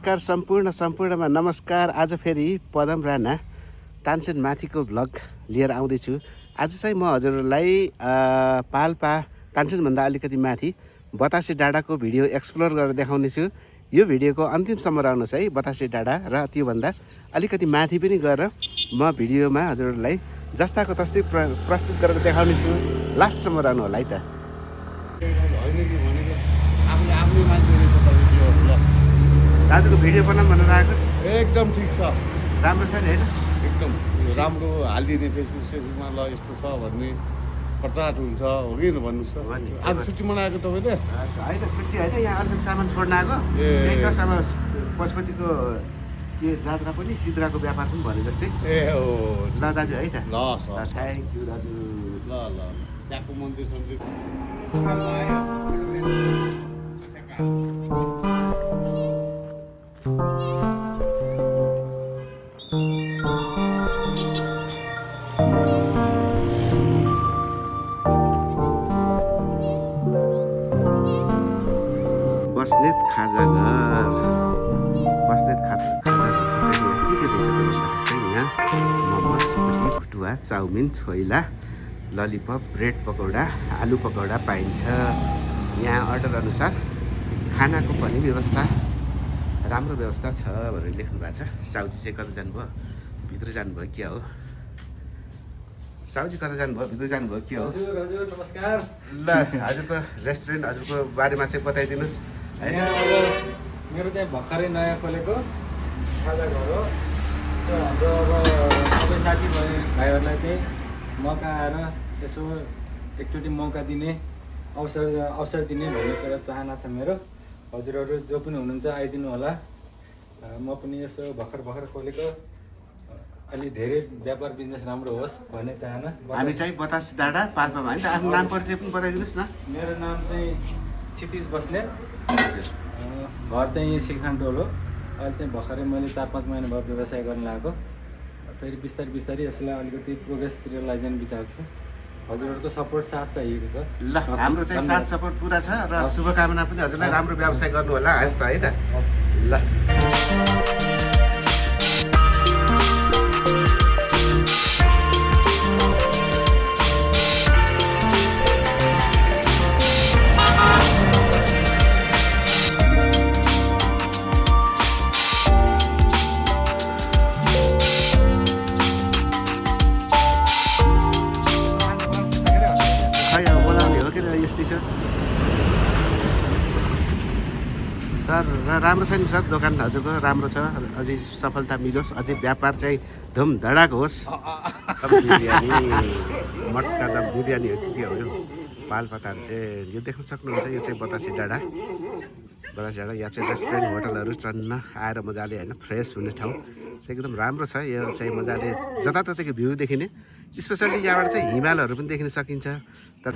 नमस्कार सम्पूर्णमा नमस्कार। आज फेरि पदम राणा तानसेन माथिको भ्लग लिएर आउँदैछु। आज चाहिँ म हजुरहरूलाई पाल्पा तानसेनभन्दा अलिकति माथि बतासे डाँडाको भिडियो एक्सप्लोर गरेर देखाउनेछु। यो भिडियोको अन्तिमसम्म रहनुहोस् है। बतासे डाँडा र त्योभन्दा अलिकति माथि पनि गएर म भिडियोमा हजुरहरूलाई जस्ताको तस्तै प्रस्तुत गरेर देखाउनेछु। लास्टसम्म रहनु होला है त। दाजुको भिडियो बनाऊँ भनेर आएको। एकदम ठिक छ, राम्रो छ नि होइन? एकदम राम्रो हालिदिने फेसबुक सेसबुकमा ल यस्तो छ भन्ने प्रचार हुन्छ हो कि भन्नुहोस् त। आज छुट्टी मनाएको तपाईँले? होइन छुट्टी होइन, यहाँ अलिकति सामान छोड्न आएको। यही त अब पशुपतिको के जात्रा पनि सिद्राको व्यापार पनि भने जस्तै। ए हो ल दाजु है त। ल थ्याङ्क यू दाजु। ल ल त्यहाँको मन्दिर सन्दिर बस्नेत खाजाघर। बस्नेत खाजाघरको चाहिँ यहाँ के के रहेछ भन्दाखेरि यहाँ momo, सुकुटी, भुटुवा, chowmein, choila, lollipop, bread pakora, आलु पकौडा पाइन्छ। यहाँ अर्डर अनुसार खानाको पनि व्यवस्था राम्रो व्यवस्था छ भनेर लेख्नु भएको छ। साउजी चाहिँ कता जानुभयो? भित्र जानुभयो क्या हो? साउजी कता जानुभयो? भित्र जानुभयो के हो? हजुर नमस्कार। ल हजुरको रेस्टुरेन्ट हजुरको बारेमा चाहिँ बताइदिनुहोस्। यहाँ अब मेरो चाहिँ भर्खरै नयाँ खोलेको खाजाघर हो। हाम्रो अब सबै साथीभाइहरूलाई चाहिँ मौका आएर यसो एकचोटि मौका दिने अवसर दिने भन्ने कुरा चाहना छ मेरो। हजुरहरू जो पनि हुनुहुन्छ आइदिनु होला। म पनि यसो भर्खर खोलेको अलि धेरै व्यापार बिजनेस राम्रो होस् भन्ने चाहना। हामी चाहिँ बतासे डाँडा पाल्पामा होइन त। आफ्नो नाम परिचय पनि बताइदिनुहोस् न। मेरो नाम चाहिँ क्षितिज बस्नेत। हजुर। घर चाहिँ सिलखानटोल हो। अहिले चाहिँ भर्खरै मैले 4-5 महिना भयो व्यवसाय गर्न लागेको। फेरि बिस्तारै यसलाई अलिकति प्रोग्रेसतिर लैजाने विचार छ। हजुरहरूको सपोर्ट साथ चाहिएको छ। ल हाम्रो चाहिँ साथ सपोर्ट पुरा छ र शुभकामना पनि हजुरलाई राम्रो व्यवसाय गर्नु होला। हस् त है त। ल सर राम्रो छ नि सर, दोकान हजुरको राम्रो छ। अझै सफलता मिलोस्, अझै व्यापार चाहिँ धुमधडाक होस्। बिरयानी मटका दम बिरयानी हो के हो यो? पाल्पातार चाहिँ यो देख्न सक्नुहुन्छ। यो चाहिँ बतासे डाँडा। यहाँ चाहिँ रेस्टुरेन्ट होटलहरू टन्न आएर मजाले होइन फ्रेस हुने ठाउँ चाहिँ एकदम राम्रो छ। यो चाहिँ मजाले जताततैको भ्यू देखिने, स्पेसल्ली यहाँबाट चाहिँ हिमालहरू पनि देखिन सकिन्छ। तर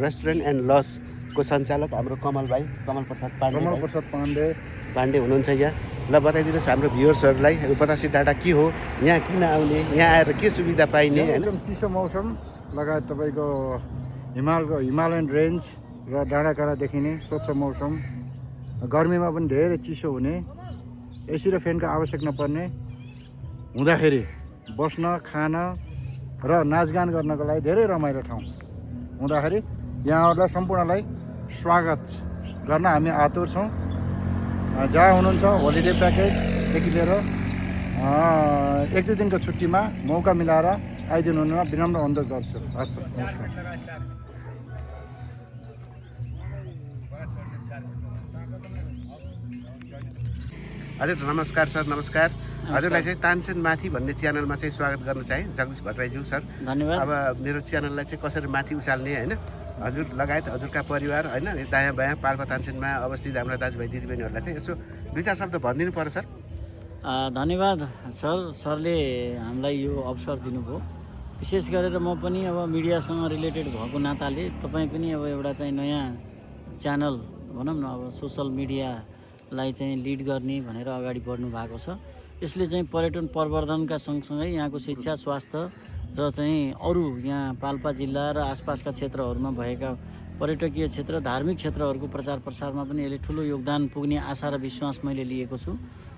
रेस्टुरेन्ट एन्ड लजको सञ्चालक हाम्रो कमल प्रसाद पाण्डे हुनुहुन्छ यहाँ। ल बताइदिनुहोस् हाम्रो भ्युअर्सहरूलाई बतासे डाँडा के हो, यहाँ किन आउने, यहाँ आएर के सुविधा पाइने होइन? एकदम चिसो मौसम लगायत तपाईँको हिमालयन रेन्ज र डाँडाकाँडा देखिने स्वच्छ मौसम, गर्मीमा पनि धेरै चिसो हुने, एसी र फ्यानको आवश्यक नपर्ने हुँदाखेरि बस्न खान र नाचगान गर्नको लागि धेरै रमाइलो ठाउँ हुँदाखेरि यहाँहरूलाई सम्पूर्णलाई स्वागत गर्न हामी आतुर छौँ। जहाँ हुनुहुन्छ होलिडे प्याकेजदेखि लिएर 1-2 दिनको छुट्टीमा मौका मिलाएर आइदिनु हुन विनम्र अनुरोध गर्छु। हस्त नमस्कार। हजुर नमस्कार सर, नमस्कार। हजुरलाई चाहिँ तानसेन माथि भन्ने च्यानलमा चाहिँ स्वागत गर्न चाहेँ, जगदीश भट्टराईज्यू सर। धन्यवाद। अब मेरो च्यानललाई चाहिँ कसरी माथि उचाल्ने होइन, हजुर लगायत हजुरका परिवार होइन, दायाँ बायाँ पाल्पा तानसेनमा अवस्थित हाम्रा दाजुभाइ दिदीबहिनीहरूलाई चाहिँ यसो 2-4 शब्द भनिदिनु पर्यो सर। धन्यवाद सर, सरले हामीलाई यो अवसर दिनुभयो। विशेष गरेर म पनि अब मिडियासँग रिलेटेड भएको नाताले तपाईँ पनि अब एउटा चाहिँ नयाँ च्यानल भनौँ न, अब सोसल मिडियालाई चाहिँ लिड गर्ने भनेर अगाडि बढ्नु भएको छ। यसले चाहिँ पर्यटन प्रवर्धनका सँगसँगै यहाँको शिक्षा, स्वास्थ्य र चाहिँ अरू यहाँ पाल्पा जिल्ला र आसपासका क्षेत्रहरूमा भएका पर्यटकीय क्षेत्र, धार्मिक क्षेत्रहरूको प्रचार प्रसारमा पनि यसले ठुलो योगदान पुग्ने आशा र विश्वास मैले लिएको छु।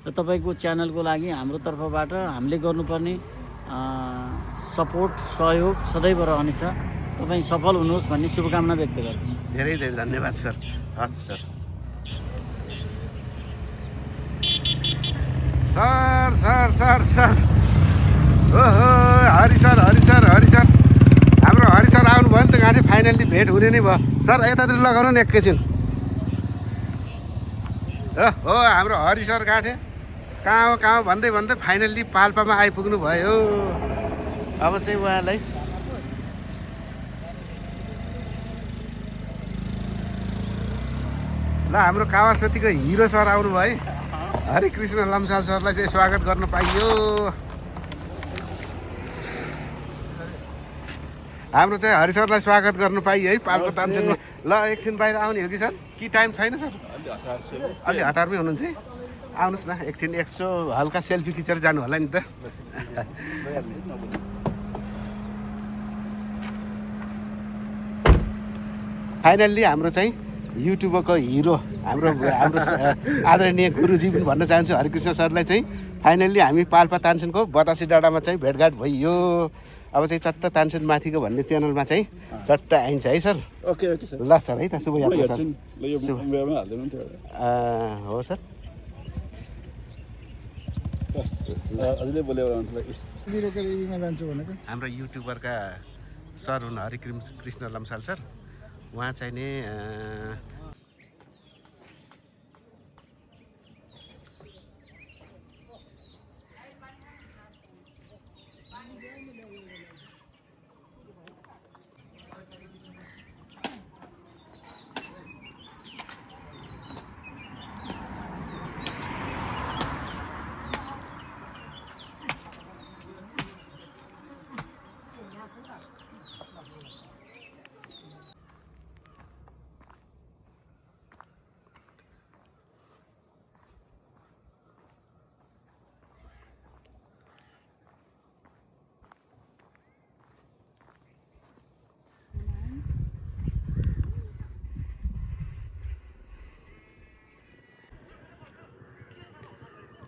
र तपाईँको च्यानलको लागि हाम्रो तर्फबाट हामीले गर्नुपर्ने सपोर्ट, सहयोग सदैव रहनेछ। तपाईँ सफल हुनुहोस् भन्ने शुभकामना व्यक्त गर्छु। धेरै धेरै धन्यवाद सर। हस् sir. Sir sir sir sir ओहो हरि सर हाम्रो हरि सर आउनुभयो नि त, गाडी फाइनल्ली भेट हुने नै भयो। सर यतातिर लगाउनु नि एकैछिन। हो हाम्रो हरि सर गाँठे कहाँ भन्दै फाइनल्ली पाल्पामा आइपुग्नु भयो। अब चाहिँ उहाँलाई ल हाम्रो कावासोतीको हिरो सर आउनुभयो है, हरिकृष्ण लम्साल सरलाई चाहिँ स्वागत गर्न पाइयो। हाम्रो चाहिँ हरि सरलाई स्वागत गर्नु पाइयो है पाल्पा तानसेनमा। ल एकछिन बाहिर आउने हो कि सर, कि टाइम छैन सर? अलि हतारमै हुनुहुन्छ है, आउनुहोस् न एकछिन, यसो हल्का सेल्फी खिचेर जानु होला नि त। फाइनल्ली हाम्रो चाहिँ युट्युबरको हिरो हाम्रो आदरणीय गुरुजी पनि भन्न चाहन्छु हरिकृष्ण सरलाई चाहिँ फाइनल्ली हामी पाल्पा तानसेनको बतासे डाँडामा चाहिँ भेटघाट भइयो। अब चाहिँ चट्ट तानसेन माथिको भन्ने च्यानलमा चाहिँ चट्ट आइन्छ है सर। Okay sir. ल सर है त, शुभयात्रा सर। हो सर। हाम्रो युट्युबरका सर हुन् हरिकृष्ण लम्साल सर, उहाँ चाहिँ नि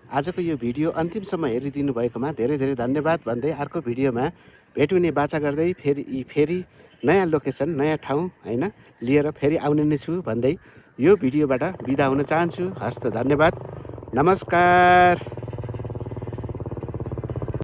आजको यो भिडियो अन्तिमसम्म हेरिदिनु भएकोमा धेरै धेरै धन्यवाद भन्दै अर्को भिडियोमा भेट हुने बाचा गर्दै फेरि नयाँ लोकेसन, नयाँ ठाउँ होइन लिएर फेरि आउने नै छु भन्दै यो भिडियोबाट बिदा हुन चाहन्छु। हस्त धन्यवाद, नमस्कार।